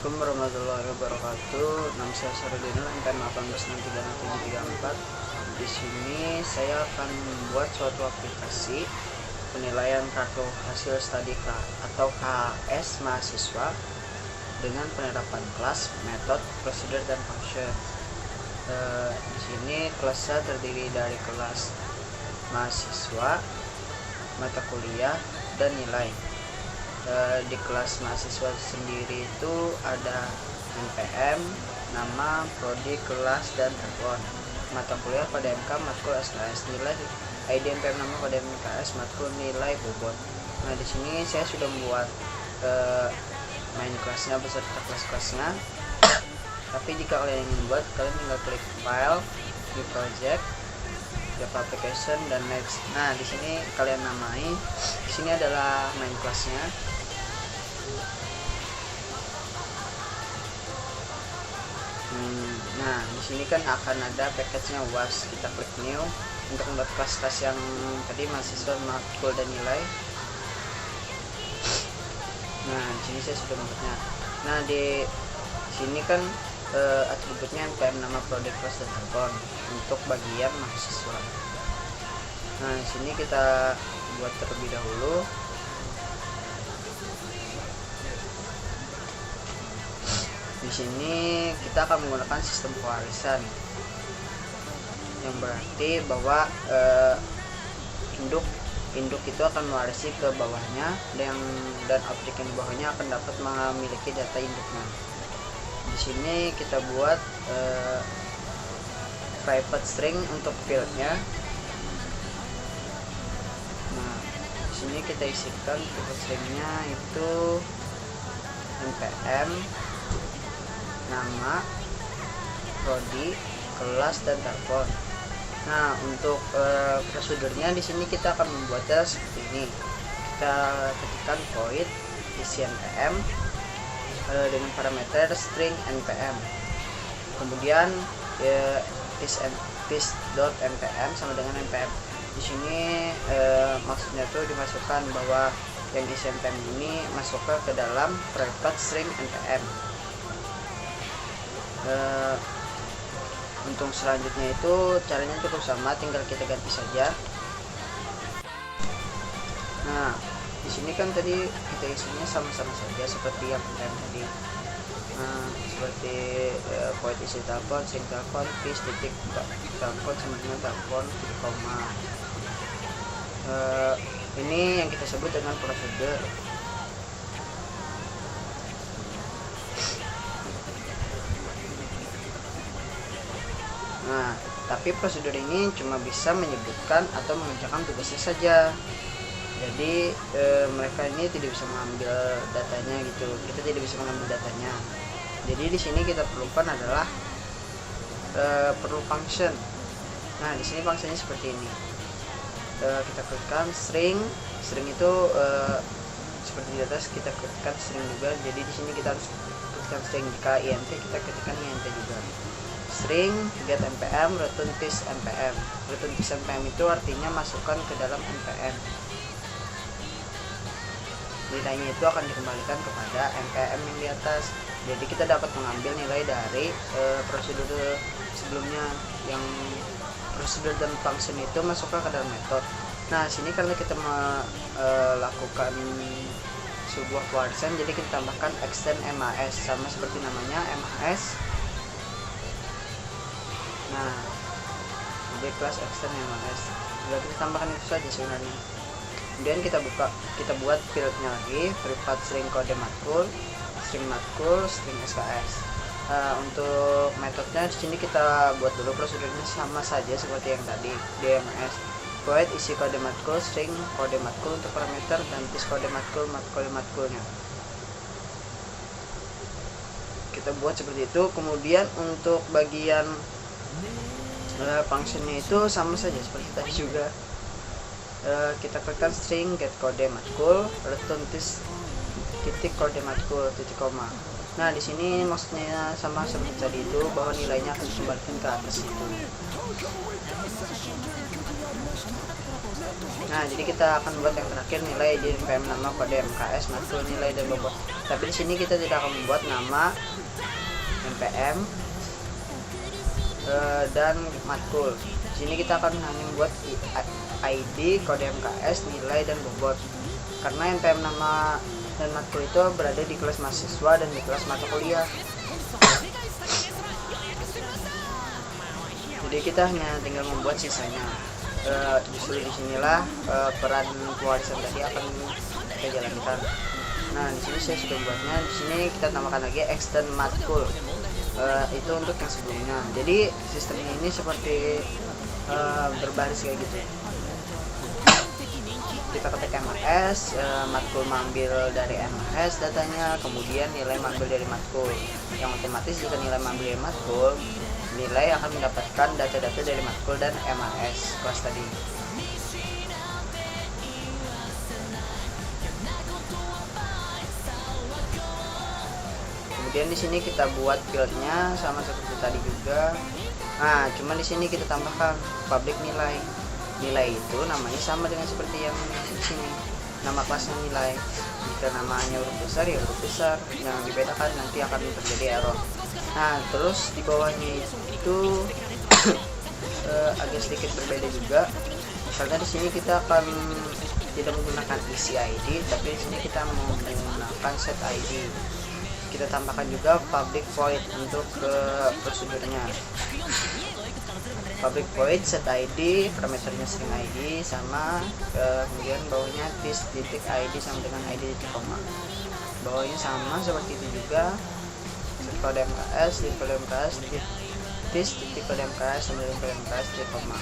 Assalamualaikum warahmatullahi wabarakatuh. Nama saya Sarudin, MPM 18636734. Di sini saya akan membuat suatu aplikasi penilaian kartu hasil studi atau KHS mahasiswa dengan penerapan kelas, metode, prosedur, dan function. Di sini kelasnya terdiri dari kelas mahasiswa, mata kuliah, dan nilai. Di kelas mahasiswa sendiri itu ada NPM, nama, prodi, kelas, dan telepon. Mata kuliah pada MK, matkul SKS, nilai ID NPM, nama, pada MKS, matkul, nilai, bobot. Nah, di sini saya sudah membuat main kelasnya beserta kelas-kelasnya. Tapi jika kalian ingin buat, kalian tinggal klik file, new project, Java application, dan next. Nah, di sini kalian namai. Di sini adalah main kelasnya. Nah, di sini kan akan ada package-nya UAS. Kita klik new untuk membuat kelas-kelas yang tadi mahasiswa, matkul, dan nilai. Nah, di sini saya sudah membuatnya. Nah, di sini kan atributnya NPM, nama, prodi, kelas, dan telepon untuk bagian mahasiswa. Nah, di sini kita buat terlebih dahulu. Di sini kita akan menggunakan sistem pewarisan, yang berarti bahwa induk itu akan mewarisi ke bawahnya, dan objek yang di bawahnya akan dapat memiliki data induknya. Di sini kita buat private string untuk fieldnya. Nah, di sini kita isikan private stringnya itu NPM, nama, prodi, kelas, dan telepon. Nah, untuk prosedurnya di sini kita akan membuatnya seperti ini. Kita ketikkan void isi NPM dengan parameter string NPM. Kemudian this.npm sama dengan NPM. Di sini maksudnya tuh dimasukkan bahwa yang isi NPM ini masuk ke dalam private string NPM. Untuk selanjutnya itu caranya cukup sama, tinggal kita ganti saja. Nah, di sini kan tadi kita isinya sama-sama saja seperti yang tadi. Nah, seperti void isi telepon, string telepon, fish titik telepon sama dengan telepon titik koma. Ini yang kita sebut dengan prosedur. Nah, tapi prosedur ini cuma bisa menyebutkan atau mengerjakan tugasnya saja. Jadi mereka ini tidak bisa mengambil datanya gitu. Kita tidak bisa mengambil datanya. Jadi di sini kita perlukan adalah perlu function. Nah, di sini fungsinya seperti ini. Kita klikkan string itu seperti di atas, kita klikkan string juga. Jadi di sini kita harus klikkan string. Jika int, kita ketikkan int juga. String get npm return this npm. Return this npm itu artinya masukkan ke dalam npm. Nilainya itu akan dikembalikan kepada npm yang di atas. Jadi kita dapat mengambil nilai dari prosedur sebelumnya, yang prosedur dan function itu masukkan ke dalam metode. Nah, sini karena kita melakukan sebuah pewarisan, jadi kita tambahkan extend MAS sama seperti namanya MAS. Nah, di kelas extend MAS sudah kita tambahkan itu saja sebenarnya. Kemudian kita buat fieldnya lagi, private string kode matkul, string SKS. Untuk metodenya di sini kita buat dulu prosedurnya sama saja seperti yang tadi, DMS. Void isi kode matkul, string kode matkul untuk parameter, dan this kode matkulnya. Kita buat seperti itu. Kemudian untuk bagian functionnya itu sama saja seperti tadi juga. Kita klikkan string get kode matkul, return this titik kode matkul titik koma. Nah, di sini maksudnya sama seperti tadi itu, bahwa nilainya akan dikembalikan ke atas itu. Nah, jadi kita akan buat yang terakhir nilai di NPM nama kode MKS matkul nilai dan bobot. Tapi di sini kita tidak akan membuat nama NPM dan matkul. Di sini kita akan hanya membuat ID, kode MKS, nilai dan bobot. Karena NPM nama dan matkul itu berada di kelas mahasiswa dan di kelas mata kuliah. Jadi kita hanya tinggal membuat sisanya. Justru disinilah peran pewarisan tadi akan kita jalankan. Nah, di sini saya sudah membuatnya. Di sini kita tambahkan lagi extend matkul. Itu untuk yang sebelumnya. Jadi sistemnya ini seperti berbaris kayak gitu. Kita ketik MAS, matkul mengambil dari MAS datanya, kemudian nilai mengambil dari matkul. Yang otomatis jika nilai mengambil dari matkul, nilai akan mendapatkan data-data dari matkul dan MAS kelas tadi. Kemudian di sini kita buat fieldnya sama seperti tadi juga. Nah, cuman di sini kita tambahkan public nilai. Nilai itu namanya sama dengan seperti yang di sini. Nama kelasnya nilai. Jika namanya huruf besar ya huruf besar. Yang dibedakan nanti akan terjadi error. Nah, terus di bawahnya itu agak sedikit berbeda juga. Karena di sini kita akan tidak menggunakan isi ID, tapi di sini kita menggunakan set ID. Kita tambahkan juga public void untuk prosedurnya. Public void set ID, parameternya string ID sama kemudian bawahnya this titik ID sama dengan ID titik koma. Bawahnya sama seperti itu juga. Set kode MKS, titik kode MKS, this titik kode MKS sama dengan kode MKS titik koma.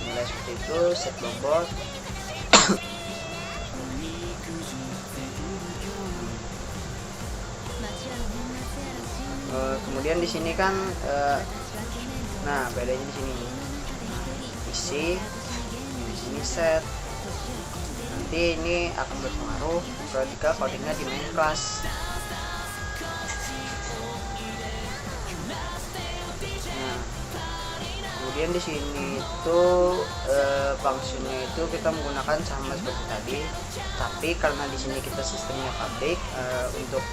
Nilai seperti itu. Set bobot. Kemudian di sini kan nah bedanya di sini isi, di sini set. Nanti ini akan berpengaruh jika codingnya di main class. Nah, kemudian di sini itu fungsinya itu kita menggunakan sama seperti tadi, tapi karena di sini kita sistemnya public untuk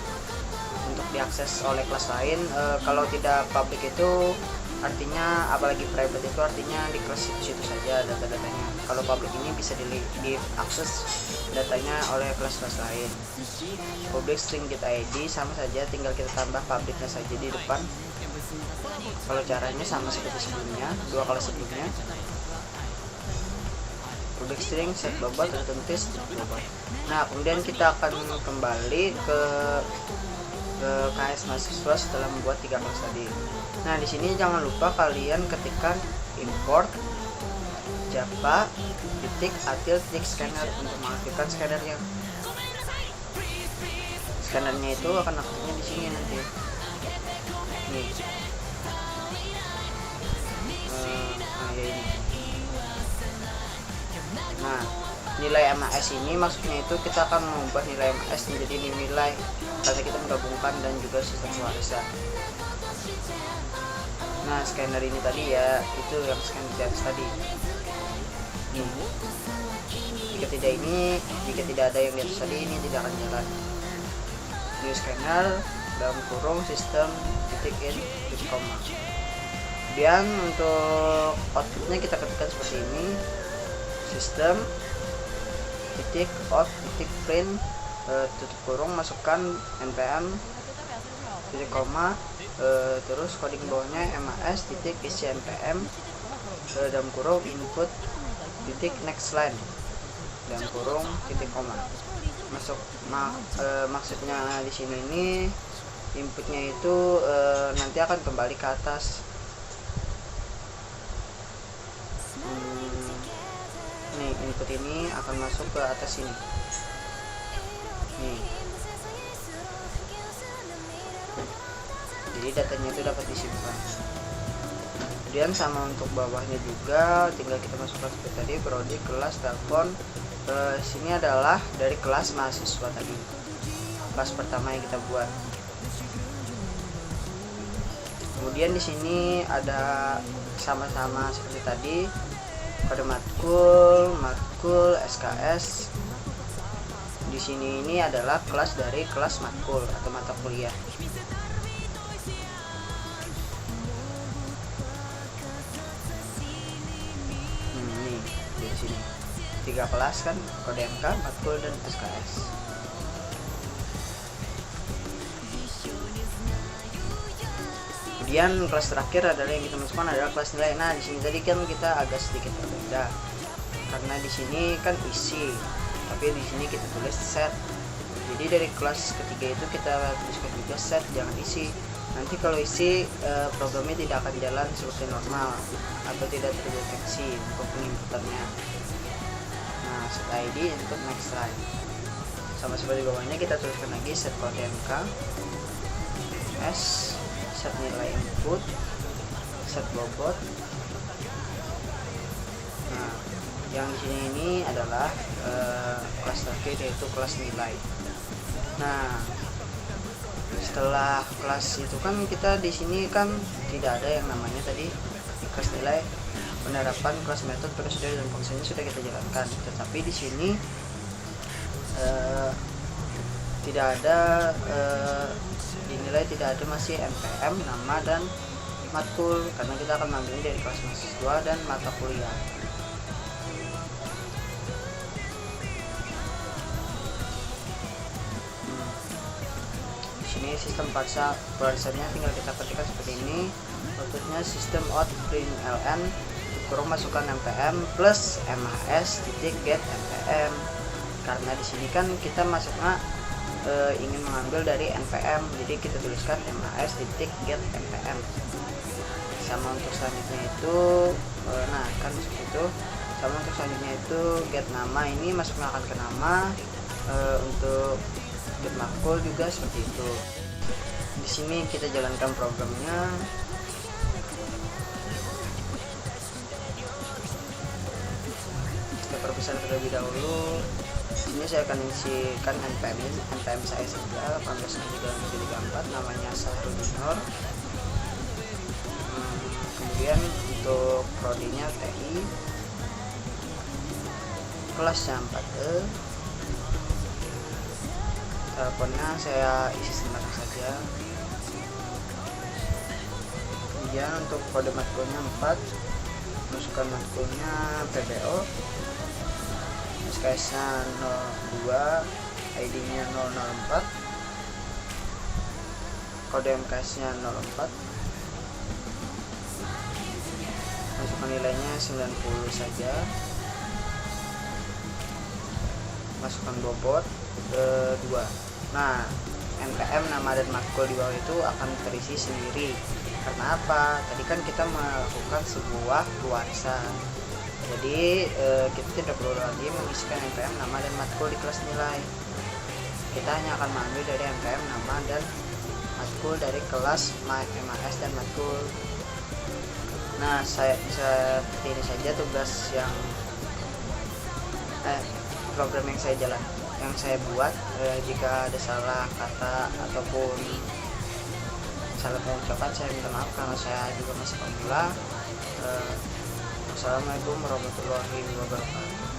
diakses oleh kelas lain. Kalau tidak public itu artinya, apalagi private itu artinya di kelas itu saja data-datanya. Kalau public ini bisa diakses datanya oleh kelas-kelas lain. Public string get ID sama saja, tinggal kita tambah publicnya saja di depan. Kalau caranya sama seperti sebelumnya, dua kelas sebelumnya. Public string set bobot otomatis bobot. Nah, kemudian kita akan kembali ke KS mahasiswa setelah membuat 3 kelas tadi. Nah, di sini jangan lupa kalian ketikkan import java atil scanner untuk mengaktifkan scannernya. Scannernya itu akan aktifnya di sini nanti. Nih. Nah, nilai MAS ini maksudnya itu kita akan mengubah nilai MAS menjadi nilai karena kita menggabungkan dan juga sistem pewarisan. Nah, scanner ini tadi ya, itu yang scan di atas tadi. Jika tidak ada yang di atas tadi, ini tidak akan jalan. New scanner dalam kurung sistem titik in titik koma. Kemudian untuk outputnya kita ketikkan seperti ini, sistem titik out titik print tutup kurung, masukkan npm titik koma, terus coding bawahnya MAS titik isi npm dalam kurung input titik next line dalam kurung titik koma. Maksudnya di sini ini inputnya itu nanti akan kembali ke atas. Nih, input ini akan masuk ke atas sini. Nih. Jadi datanya itu dapat disimpan. Kemudian sama untuk bawahnya juga, tinggal kita masukkan seperti tadi, prodi, kelas, telepon. Sini adalah dari kelas mahasiswa tadi, kelas pertama yang kita buat. Kemudian di sini ada sama-sama seperti tadi, kode matkul, matkul, SKS. Di sini ini adalah kelas dari kelas matkul atau mata kuliah. Ini di sini 3 kelas kan, kode MK, matkul, dan SKS. Kemudian kelas terakhir adalah yang kita masukkan adalah kelas nilai. Nah, di sini tadi kan kita agak sedikit berbeda karena di sini kan isi, tapi di sini kita tulis set. Jadi dari kelas ketiga itu kita tuliskan juga set, jangan isi. Nanti kalau isi programnya tidak akan jalan seperti normal atau tidak terdeteksi untuk penginputannya. Nah, set ID untuk next line. Sama seperti bawahnya kita tuliskan lagi set kode MK, S, set nilai input, set bobot. Nah, yang di sini ini adalah kelas terakhir, yaitu kelas nilai. Nah, setelah kelas itu kan kita di sini kan tidak ada yang namanya tadi kelas nilai, penerapan kelas metode, prosedur, dan fungsinya sudah kita jalankan. Tetapi di sini tidak ada dinilai, tidak ada masih NPM, nama, dan matkul, karena kita akan mengambilnya dari kelas mahasiswa dan mata kuliah. Di sini sistem parsernya tinggal kita ketikkan seperti ini. Outputnya sistem out print ln kurung masukkan npm plus mahs titik get npm, karena di sini kan kita masuknya ingin mengambil dari npm, jadi kita tuliskan mahs titik get npm. Sama untuk selanjutnya itu nah kan seperti itu. Sama untuk selanjutnya itu get nama, ini masuknya akan ke nama. Untuk get matkul juga seperti itu. Di sini kita jalankan programnya. Kita perbesar terlebih dahulu. Ini saya akan isikan npm saya saja 18.3.4, namanya Sahrul Junior. Kemudian untuk prodinya TI, kelasnya 4E, teleponnya saya isi sembarang saja. Kemudian untuk kode matkulnya 4, masukkan matkulnya PBO, SKS nya 02, ID nya 004, kode MKS nya 04, masukkan nilainya 90 saja, masukkan bobot 2. Nah, NPM, nama, dan matkul di bawah itu akan terisi sendiri. Karena apa? Tadi kan kita melakukan sebuah luarsa. Jadi kita tidak perlu lagi mengisikan NPM, nama, dan matkul di kelas nilai. Kita hanya akan mengambil dari NPM, nama, dan matkul dari kelas MAS dan matkul. Nah, seperti ini saja tugas yang program yang saya buat. Jika ada salah kata ataupun salah pengucapan, saya minta maaf karena saya juga masih pemula. Assalamualaikum warahmatullahi wabarakatuh.